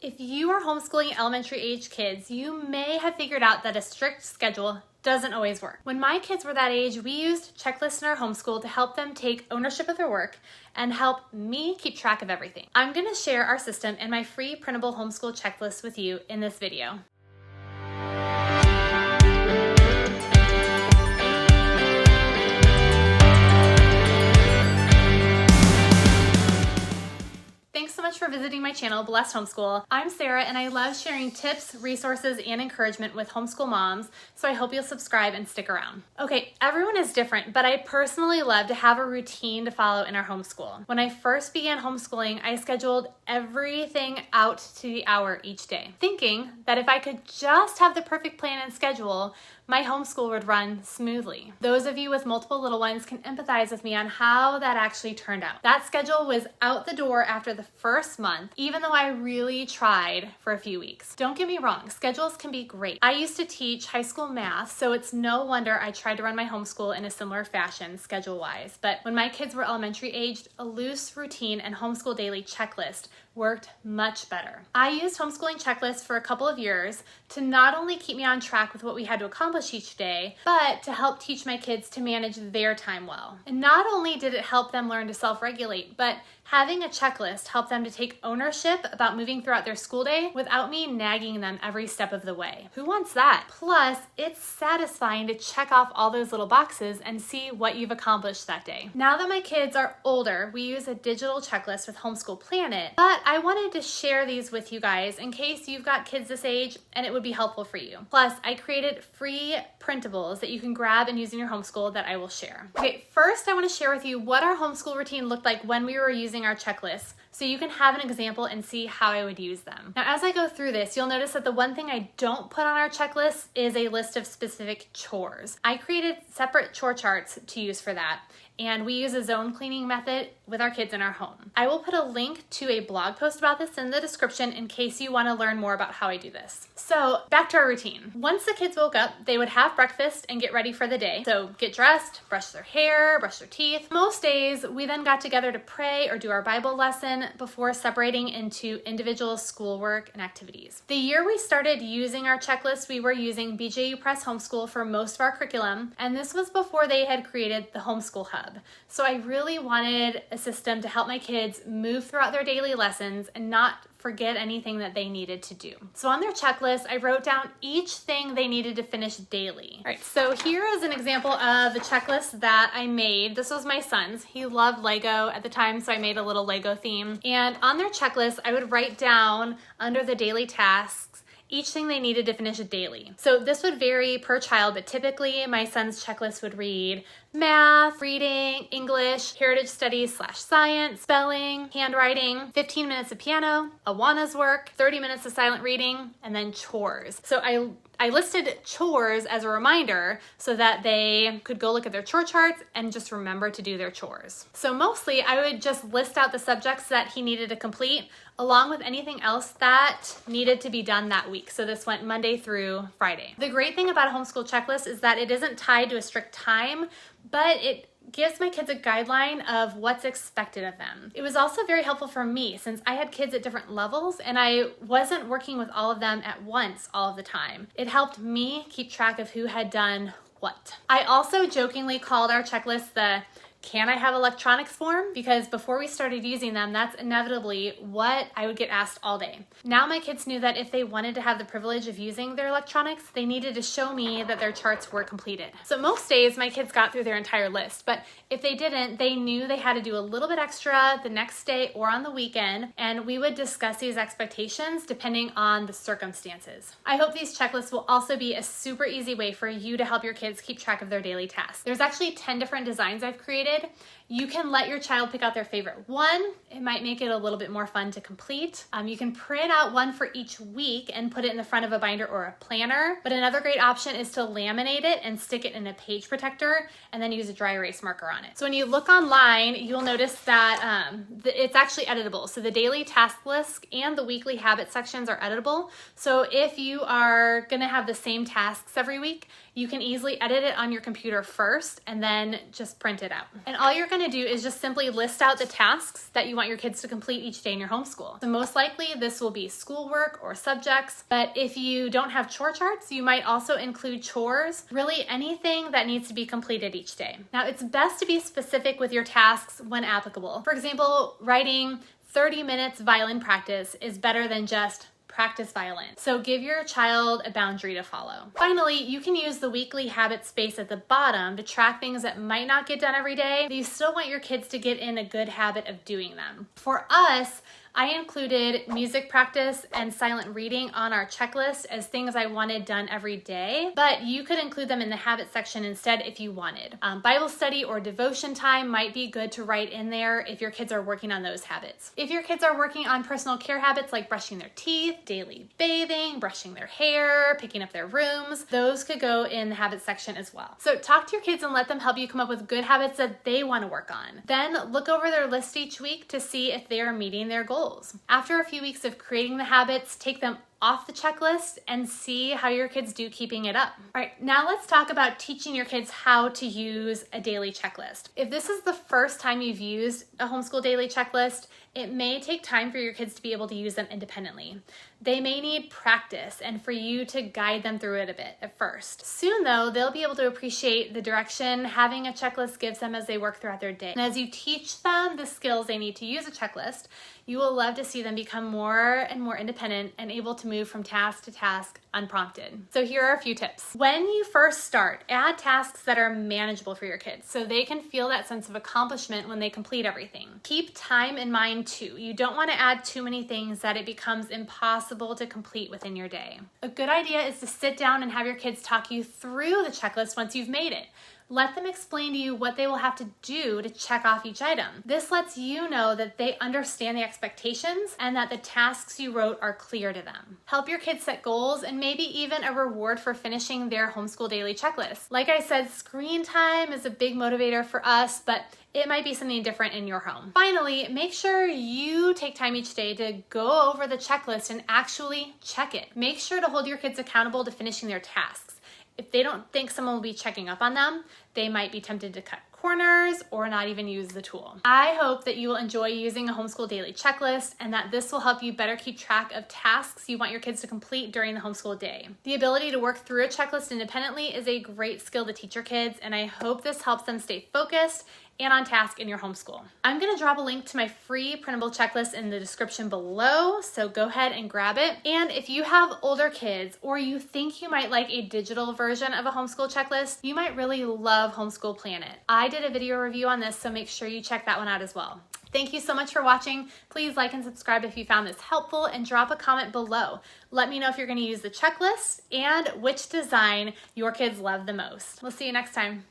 If you are homeschooling elementary age kids, you may have figured out that a strict schedule doesn't always work. When my kids were that age, we used checklists in our homeschool to help them take ownership of their work and help me keep track of everything. I'm gonna share our system and my free printable homeschool checklist with you in this video. Thanks so much for visiting my channel, Blessed Homeschool. I'm Sara and I love sharing tips, resources, and encouragement with homeschool moms, so I hope you'll subscribe and stick around. Okay, everyone is different, but I personally love to have a routine to follow in our homeschool. When I first began homeschooling, I scheduled everything out to the hour each day, thinking that if I could just have the perfect plan and schedule, my homeschool would run smoothly. Those of you with multiple little ones can empathize with me on how that actually turned out. That schedule was out the door after the first month, even though I really tried for a few weeks. Don't get me wrong, schedules can be great. I used to teach high school math, so it's no wonder I tried to run my homeschool in a similar fashion, schedule-wise. But when my kids were elementary aged, a loose routine and homeschool daily checklist worked much better. I used homeschooling checklists for a couple of years to not only keep me on track with what we had to accomplish each day, but to help teach my kids to manage their time well. And not only did it help them learn to self-regulate, but having a checklist helped them to take ownership about moving throughout their school day without me nagging them every step of the way. Who wants that? Plus, it's satisfying to check off all those little boxes and see what you've accomplished that day. Now that my kids are older, we use a digital checklist with Homeschool Planet, but I wanted to share these with you guys in case you've got kids this age and it would be helpful for you. Plus, I created free printables that you can grab and use in your homeschool that I will share. Okay, first I want to share with you what our homeschool routine looked like when we were using our checklists, so you can have an example and see how I would use them. Now, as I go through this, you'll notice that the one thing I don't put on our checklist is a list of specific chores. I created separate chore charts to use for that, and we use a zone cleaning method with our kids in our home. I will put a link to a blog post about this in the description in case you want to learn more about how I do this. So back to our routine. Once the kids woke up, they would have breakfast and get ready for the day. So get dressed, brush their hair, brush their teeth. Most days, we then got together to pray or do our Bible lesson before separating into individual schoolwork and activities. The year we started using our checklist, we were using BJU Press Homeschool for most of our curriculum, and this was before they had created the Homeschool Hub. So I really wanted a system to help my kids move throughout their daily lessons and not forget anything that they needed to do. So on their checklist, I wrote down each thing they needed to finish daily. All right, so here is an example of the checklist that I made. This was my son's. He loved Lego at the time, so I made a little Lego theme. And on their checklist, I would write down under the daily tasks each thing they needed to finish daily. So this would vary per child, but typically my son's checklist would read math, reading, English, heritage studies / science, spelling, handwriting, 15 minutes of piano, Awana's work, 30 minutes of silent reading, and then chores. So I listed chores as a reminder so that they could go look at their chore charts and just remember to do their chores. So mostly I would just list out the subjects that he needed to complete along with anything else that needed to be done that week. So this went Monday through Friday. The great thing about a homeschool checklist is that it isn't tied to a strict time, but it gives my kids a guideline of what's expected of them. It was also very helpful for me since I had kids at different levels and I wasn't working with all of them at once all of the time. It helped me keep track of who had done what. I also jokingly called our checklist the "Can I have electronics" form? Because before we started using them, that's inevitably what I would get asked all day. Now my kids knew that if they wanted to have the privilege of using their electronics, they needed to show me that their charts were completed. So most days my kids got through their entire list, but if they didn't, they knew they had to do a little bit extra the next day or on the weekend, and we would discuss these expectations depending on the circumstances. I hope these checklists will also be a super easy way for you to help your kids keep track of their daily tasks. There's actually 10 different designs I've created. You can let your child pick out their favorite one. It might make it a little bit more fun to complete. You can print out one for each week and put it in the front of a binder or a planner. But another great option is to laminate it and stick it in a page protector and then use a dry erase marker on it. So when you look online, you'll notice that it's actually editable. So the daily task list and the weekly habit sections are editable. So if you are gonna have the same tasks every week, you can easily edit it on your computer first and then just print it out. And all you're gonna going to do is just simply list out the tasks that you want your kids to complete each day in your homeschool. So most likely this will be schoolwork or subjects, but if you don't have chore charts, you might also include chores, really anything that needs to be completed each day. Now, it's best to be specific with your tasks when applicable. For example, writing 30 minutes violin practice is better than just practice violin. So give your child a boundary to follow. Finally, you can use the weekly habit space at the bottom to track things that might not get done every day, but you still want your kids to get in a good habit of doing them. For us, I included music practice and silent reading on our checklist as things I wanted done every day, but you could include them in the habit section instead if you wanted. Bible study or devotion time might be good to write in there if your kids are working on those habits. If your kids are working on personal care habits like brushing their teeth, daily bathing, brushing their hair, picking up their rooms, those could go in the habit section as well. So talk to your kids and let them help you come up with good habits that they want to work on. Then look over their list each week to see if they are meeting their goals. After a few weeks of creating the habits, take them off the checklist and see how your kids do keeping it up. All right, now let's talk about teaching your kids how to use a daily checklist. If this is the first time you've used a homeschool daily checklist, it may take time for your kids to be able to use them independently. They may need practice and for you to guide them through it a bit at first. Soon though, they'll be able to appreciate the direction having a checklist gives them as they work throughout their day. And as you teach them the skills they need to use a checklist, you will love to see them become more and more independent and able to move from task to task unprompted. So here are a few tips. When you first start, add tasks that are manageable for your kids so they can feel that sense of accomplishment when they complete everything. Keep time in mind too. You don't want to add too many things that it becomes impossible to complete within your day. A good idea is to sit down and have your kids talk you through the checklist once you've made it. Let them explain to you what they will have to do to check off each item. This lets you know that they understand the expectations and that the tasks you wrote are clear to them. Help your kids set goals and maybe even a reward for finishing their homeschool daily checklist. Like I said, screen time is a big motivator for us, but it might be something different in your home. Finally, make sure you take time each day to go over the checklist and actually check it. Make sure to hold your kids accountable to finishing their tasks. If they don't think someone will be checking up on them, they might be tempted to cut corners or not even use the tool. I hope that you will enjoy using a homeschool daily checklist and that this will help you better keep track of tasks you want your kids to complete during the homeschool day. The ability to work through a checklist independently is a great skill to teach your kids, and I hope this helps them stay focused and on task in your homeschool. I'm gonna drop a link to my free printable checklist in the description below, so go ahead and grab it. And if you have older kids or you think you might like a digital version of a homeschool checklist, you might really love Homeschool Planet. I did a video review on this, so make sure you check that one out as well. Thank you so much for watching. Please like and subscribe if you found this helpful and drop a comment below. Let me know if you're gonna use the checklist and which design your kids love the most. We'll see you next time.